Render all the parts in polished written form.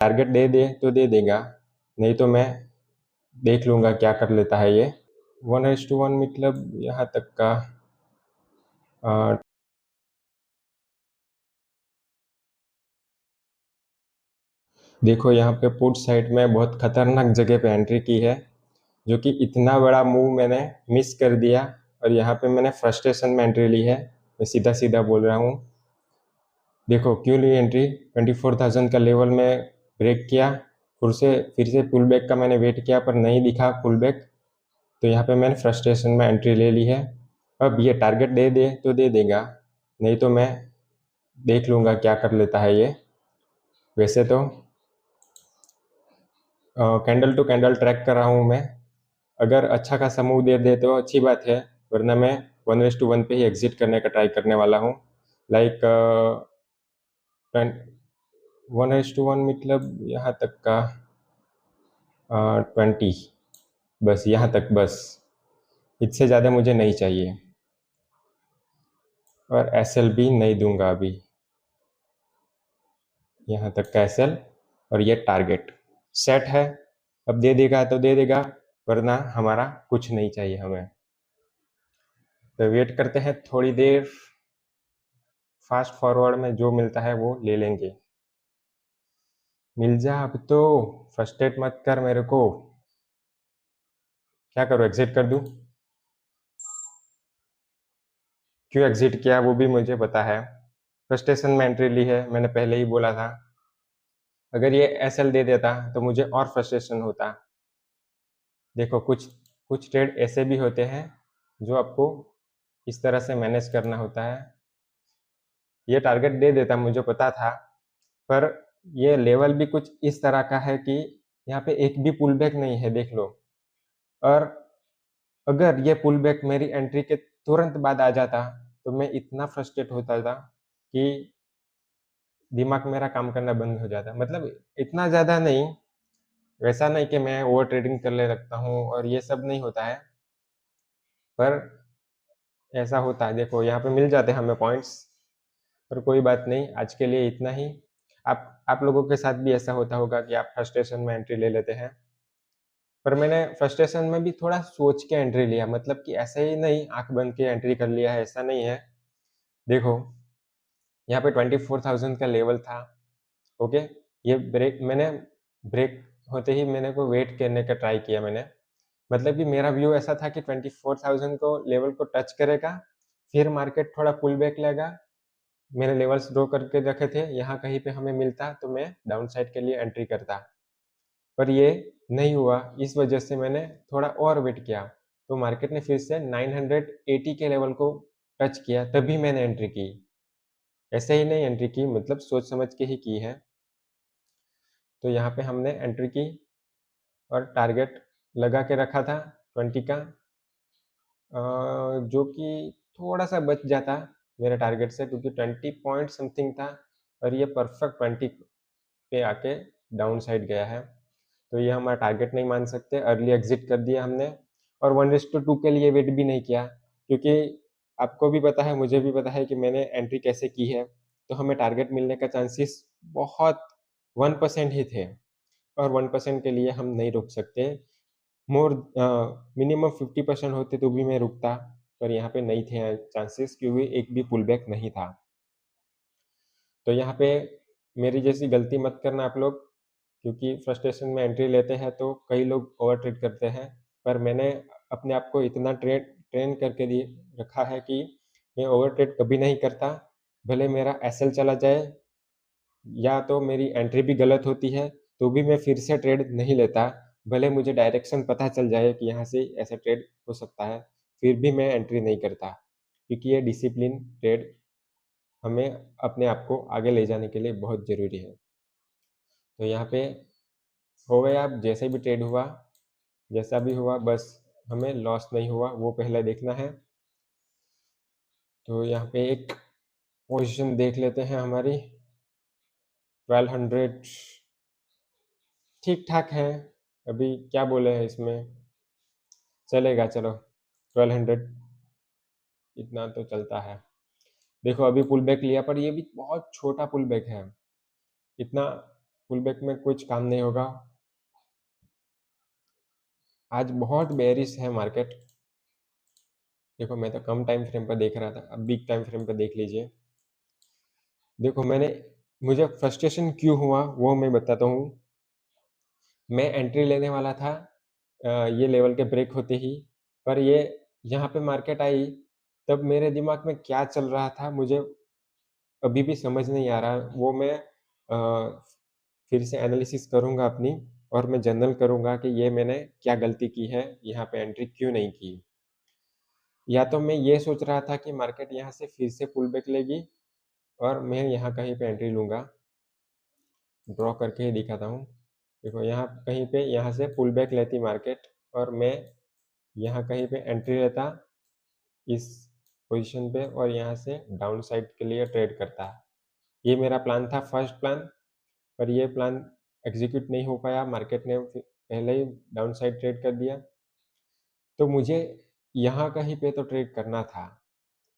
Target दे दे तो दे देगा, नहीं तो मैं देख लूँगा क्या कर लेता है ये। 1:1 मतलब यहाँ तक का देखो यहाँ पे पुट साइड में बहुत खतरनाक जगह पे एंट्री की है, जो कि इतना बड़ा मूव मैंने मिस कर दिया और यहाँ पे मैंने फ्रस्ट्रेशन में एंट्री ली है। मैं सीधा सीधा बोल रहा हूँ। देखो क्यों ली एंट्री, 24,000 का लेवल में ब्रेक किया, फिर से पुल बैक का मैंने वेट किया पर नहीं दिखा पुल बैक, तो यहाँ पे मैंने फ्रस्ट्रेशन में एंट्री ले ली है। अब ये टारगेट दे दे तो दे देगा, नहीं तो मैं देख लूँगा क्या कर लेता है ये। वैसे तो कैंडल टू कैंडल ट्रैक कर रहा हूँ मैं, अगर अच्छा खासा मूव दे दे तो अच्छी बात है, वरना मैं 1:1 पे ही एग्जिट करने का ट्राई करने वाला हूँ। लाइक 1:1 मतलब यहाँ तक का 20, बस यहाँ तक, बस इससे ज़्यादा मुझे नहीं चाहिए और SL भी नहीं दूंगा अभी, यहाँ तक का SL और ये टारगेट सेट है। अब दे देगा तो दे देगा, वरना हमारा कुछ नहीं चाहिए हमें। तो वेट करते हैं थोड़ी देर, फास्ट फॉरवर्ड में जो मिलता है वो ले लेंगे। मिल जा अब तो, फ्रस्ट्रेट मत कर मेरे को। क्या करूँ, एग्जिट कर दूँ? क्यों एग्जिट किया वो भी मुझे पता है, फ्रस्ट्रेशन में एंट्री ली है, मैंने पहले ही बोला था। अगर ये SL दे देता तो मुझे और फ्रस्ट्रेशन होता। देखो कुछ ट्रेड ऐसे भी होते हैं जो आपको इस तरह से मैनेज करना होता है। ये टारगेट दे देता मुझे पता था, पर ये लेवल भी कुछ इस तरह का है कि यहाँ पे एक भी पुल बैक नहीं है, देख लो। और अगर ये पुल बैक मेरी एंट्री के तुरंत बाद आ जाता तो मैं इतना फ्रस्ट्रेट होता था कि दिमाग मेरा काम करना बंद हो जाता। मतलब इतना ज़्यादा नहीं, वैसा नहीं कि मैं ओवर ट्रेडिंग कर ले रखता हूँ और ये सब नहीं होता है, पर ऐसा होता है। देखो यहाँ पे मिल जाते हैं हमें पॉइंट्स, पर कोई बात नहीं, आज के लिए इतना ही। आप लोगों के साथ भी ऐसा होता होगा कि आप फ्रस्ट्रेशन में एंट्री ले लेते हैं, पर मैंने फ्रस्ट्रेशन में भी थोड़ा सोच के एंट्री लिया, मतलब कि ऐसे ही नहीं आंख बंद के एंट्री कर लिया है, ऐसा नहीं है। देखो यहाँ पे 24,000 का लेवल था, ओके। ये ब्रेक होते ही मैंने को वेट करने का ट्राई किया मैंने, मतलब कि मेरा व्यू ऐसा था कि 24,000 को लेवल को टच करेगा, फिर मार्केट थोड़ा पुल बैक लेगा। मैंने लेवल्स ड्रॉ करके रखे थे, यहाँ कहीं पे हमें मिलता तो मैं डाउन साइड के लिए एंट्री करता, पर ये नहीं हुआ। इस वजह से मैंने थोड़ा और वेट किया, तो मार्केट ने फिर से 980 के लेवल को टच किया, तभी मैंने एंट्री की। ऐसे ही नहीं एंट्री की, मतलब सोच समझ के ही की है। तो यहाँ पे हमने एंट्री की और टारगेट लगा के रखा था 20 का, जो कि थोड़ा सा बच जाता मेरे टारगेट से, क्योंकि 20 पॉइंट समथिंग था और ये परफेक्ट 20 पे आके डाउन साइड गया है। तो ये हमारा टारगेट नहीं मान सकते, अर्ली एग्जिट कर दिया हमने। और 1:2 के लिए वेट भी नहीं किया, क्योंकि आपको भी पता है मुझे भी पता है कि मैंने एंट्री कैसे की है, तो हमें टारगेट मिलने का चांसेस बहुत 1% ही थे, और 1% के लिए हम नहीं रुक सकते। मिनिमम 50% होते तो भी मैं रुकता, पर यहाँ पे नहीं थे चांसेस, क्योंकि एक भी पुल बैक नहीं था। तो यहाँ पे मेरी जैसी गलती मत करना आप लोग, क्योंकि फ्रस्ट्रेशन में एंट्री लेते हैं तो कई लोग ओवर ट्रेड करते हैं, पर मैंने अपने आप को इतना ट्रेन करके रखा है कि मैं ओवर ट्रेड कभी नहीं करता। भले मेरा SL चला जाए या तो मेरी एंट्री भी गलत होती है, तो भी मैं फिर से ट्रेड नहीं लेता। भले मुझे डायरेक्शन पता चल जाए कि यहाँ से ऐसा ट्रेड हो सकता है, फिर भी मैं एंट्री नहीं करता, क्योंकि ये डिसिप्लिन ट्रेड हमें अपने आप को आगे ले जाने के लिए बहुत ज़रूरी है। तो यहाँ पे हो गया, अब जैसे भी ट्रेड हुआ, जैसा भी हुआ, बस हमें लॉस नहीं हुआ वो पहले देखना है। तो यहाँ पे एक पोजीशन देख लेते हैं हमारी 1200, ठीक ठाक है, अभी क्या बोले हैं इसमें, चलेगा चलो 1200 इतना तो चलता है। देखो अभी पुल बैक लिया, पर ये भी बहुत छोटा पुल बैक है, इतना पुल बैक में कुछ काम नहीं होगा। आज बहुत बेयरिश है मार्केट। देखो मैं तो कम टाइम फ्रेम पर देख रहा था, अब बिग टाइम फ्रेम पर देख लीजिए। देखो मुझे फ्रस्ट्रेशन क्यों हुआ वो मैं बताता हूँ। मैं एंट्री लेने वाला था ये लेवल के ब्रेक होते ही, पर ये यहाँ पे मार्केट आई, तब मेरे दिमाग में क्या चल रहा था मुझे अभी भी समझ नहीं आ रहा। वो मैं फिर से एनालिसिस करूँगा अपनी, और मैं जर्नल करूँगा कि ये मैंने क्या गलती की है, यहाँ पे एंट्री क्यों नहीं की। या तो मैं ये सोच रहा था कि मार्केट यहाँ से फिर से पुल बैक लेगी और मैं यहाँ कहीं पे एंट्री लूँगा। ड्रॉ करके ही दिखाता हूँ। देखो यहाँ कहीं पे यहाँ से पुल बैक लेती मार्केट और मैं यहाँ कहीं पे एंट्री लेता इस पोजीशन पे और यहाँ से डाउन साइड के लिए ट्रेड करता। ये मेरा प्लान था, फर्स्ट प्लान, पर ये प्लान एग्जीक्यूट नहीं हो पाया। मार्केट ने पहले ही डाउन साइड ट्रेड कर दिया, तो मुझे यहाँ कहीं पे तो ट्रेड करना था।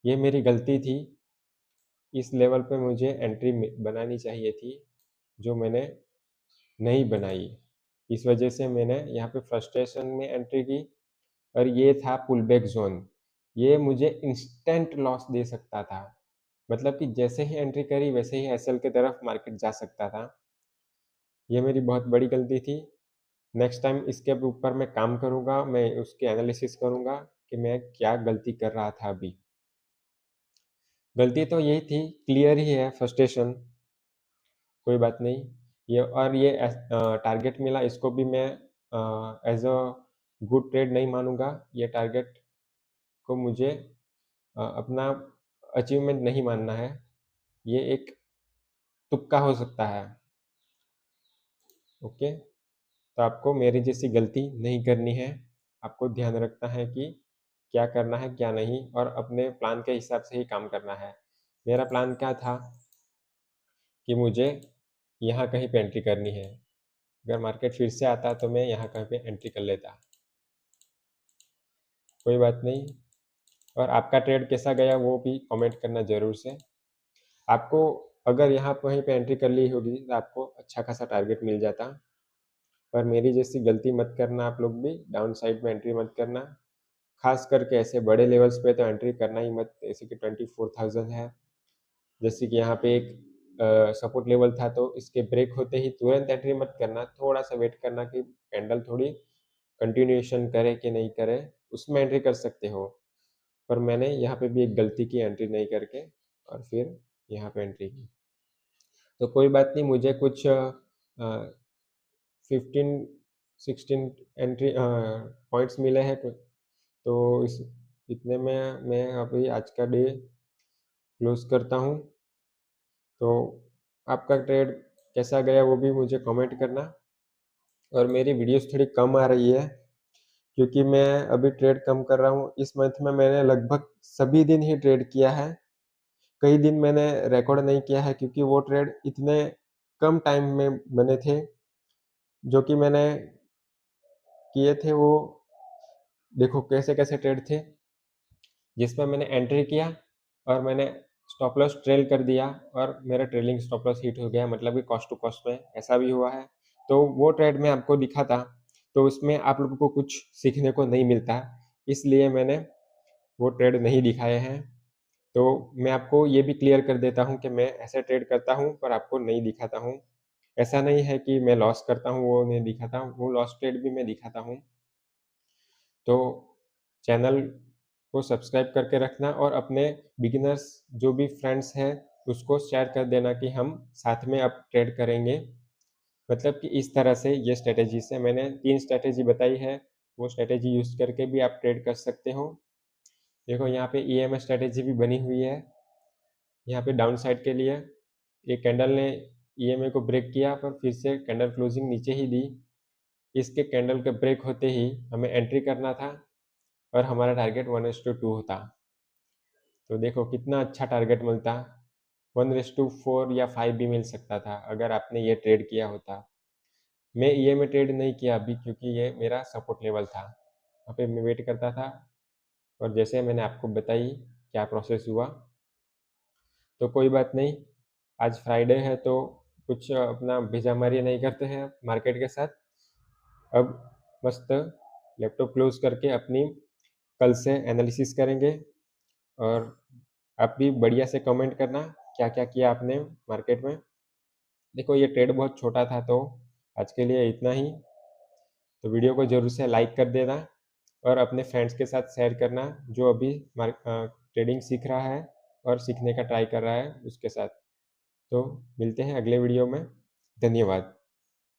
ये मेरी गलती थी। इस लेवल पे मुझे एंट्री बनानी चाहिए थी, जो मैंने नहीं बनाई। इस वजह से मैंने यहाँ पे फ्रस्ट्रेशन में एंट्री की, और ये था पुल बैक ज़ोन। ये मुझे इंस्टेंट लॉस दे सकता था। मतलब कि जैसे ही एंट्री करी वैसे ही एसएल की तरफ मार्केट जा सकता था। ये मेरी बहुत बड़ी गलती थी। नेक्स्ट टाइम इसके ऊपर मैं काम करूँगा, मैं उसकी एनालिसिस करूँगा कि मैं क्या गलती कर रहा था अभी। गलती तो यही थी, क्लियर ही है, फ्रस्ट्रेशन, कोई बात नहीं। ये टारगेट मिला, इसको भी मैं एज़ अ गुड ट्रेड नहीं मानूँगा। ये टारगेट को मुझे अपना अचीवमेंट नहीं मानना है। ये एक तुक्का हो सकता है। ओके? तो आपको मेरी जैसी गलती नहीं करनी है। आपको ध्यान रखना है कि क्या करना है, क्या नहीं, और अपने प्लान के हिसाब से ही काम करना है। मेरा प्लान क्या था कि मुझे यहाँ कहीं पे एंट्री करनी है। अगर मार्केट फिर से आता तो मैं यहाँ कहीं पे एंट्री कर लेता। कोई बात नहीं। और आपका ट्रेड कैसा गया वो भी कमेंट करना ज़रूर से। आपको अगर यहाँ कहीं पे एंट्री कर ली होगी तो आपको अच्छा खासा टारगेट मिल जाता। पर मेरी जैसी गलती मत करना आप लोग भी, डाउन साइड में एंट्री मत करना। खास करके ऐसे बड़े लेवल्स पे तो एंट्री करना ही मत, जैसे कि 24,000 है। जैसे कि यहाँ पे एक सपोर्ट लेवल था, तो इसके ब्रेक होते ही तुरंत एंट्री मत करना, थोड़ा सा वेट करना कि कैंडल थोड़ी कंटिन्यूएशन करे कि नहीं करे, उसमें एंट्री कर सकते हो। पर मैंने यहाँ पे भी एक गलती की, एंट्री नहीं करके, और फिर यहाँ पे एंट्री की। तो कोई बात नहीं, मुझे कुछ 15-16 एंट्री पॉइंट्स मिले हैं, तो इस इतने में मैं अभी आज का डे क्लोज करता हूँ। तो आपका ट्रेड कैसा गया वो भी मुझे कमेंट करना। और मेरी वीडियोस थोड़ी कम आ रही है क्योंकि मैं अभी ट्रेड कम कर रहा हूँ। इस मंथ में मैंने लगभग सभी दिन ही ट्रेड किया है। कई दिन मैंने रिकॉर्ड नहीं किया है क्योंकि वो ट्रेड इतने कम टाइम में बने थे। जो कि मैंने किए थे वो, देखो कैसे-कैसे ट्रेड थे, जिसमें मैंने एंट्री किया और मैंने स्टॉप लॉस ट्रेल कर दिया और मेरा ट्रेलिंग स्टॉप लॉस हिट हो गया, मतलब कि कॉस्ट टू कॉस्ट में ऐसा भी हुआ है। तो वो ट्रेड मैं आपको दिखा था, तो उसमें आप लोगों को कुछ सीखने को नहीं मिलता, इसलिए मैंने वो ट्रेड नहीं दिखाए हैं। तो मैं आपको ये भी क्लियर कर देता हूँ कि मैं ऐसे ट्रेड करता हूँ पर आपको नहीं दिखाता हूँ। ऐसा नहीं है कि मैं लॉस करता हूँ वो नहीं दिखाता हूँ, वो लॉस ट्रेड भी मैं दिखाता हूँ। तो चैनल को सब्सक्राइब करके रखना और अपने बिगिनर्स जो भी फ्रेंड्स हैं उसको शेयर कर देना कि हम साथ में अब ट्रेड करेंगे। मतलब कि इस तरह से ये स्ट्रैटेजी से मैंने 3 स्ट्रैटेजी बताई है, वो स्ट्रैटेजी यूज़ करके भी आप ट्रेड कर सकते हो। देखो यहाँ पे ईएमए स्ट्रैटेजी भी बनी हुई है। यहाँ पे डाउन साइड के लिए एक कैंडल ने ईएमए को ब्रेक किया पर फिर से कैंडल क्लोजिंग नीचे ही दी। इसके कैंडल के ब्रेक होते ही हमें एंट्री करना था और हमारा टारगेट 1:2 होता। तो देखो कितना अच्छा टारगेट मिलता, 1:4 या 5 भी मिल सकता था अगर आपने ये ट्रेड किया होता। मैं ईएमए ट्रेड नहीं किया अभी क्योंकि ये मेरा सपोर्ट लेवल था, वहाँ पे मैं वेट करता था और जैसे मैंने आपको बताई क्या प्रोसेस हुआ। तो कोई बात नहीं, आज फ्राइडे है तो कुछ अपना भेजामारी नहीं करते हैं मार्केट के साथ। अब मस्त लैपटॉप क्लोज करके अपनी कल से एनालिसिस करेंगे। और आप भी बढ़िया से कमेंट करना क्या क्या किया आपने मार्केट में। देखो ये ट्रेड बहुत छोटा था, तो आज के लिए इतना ही। तो वीडियो को जरूर से लाइक कर देना और अपने फ्रेंड्स के साथ शेयर करना जो अभी ट्रेडिंग सीख रहा है और सीखने का ट्राई कर रहा है उसके साथ। तो मिलते हैं अगले वीडियो में। धन्यवाद।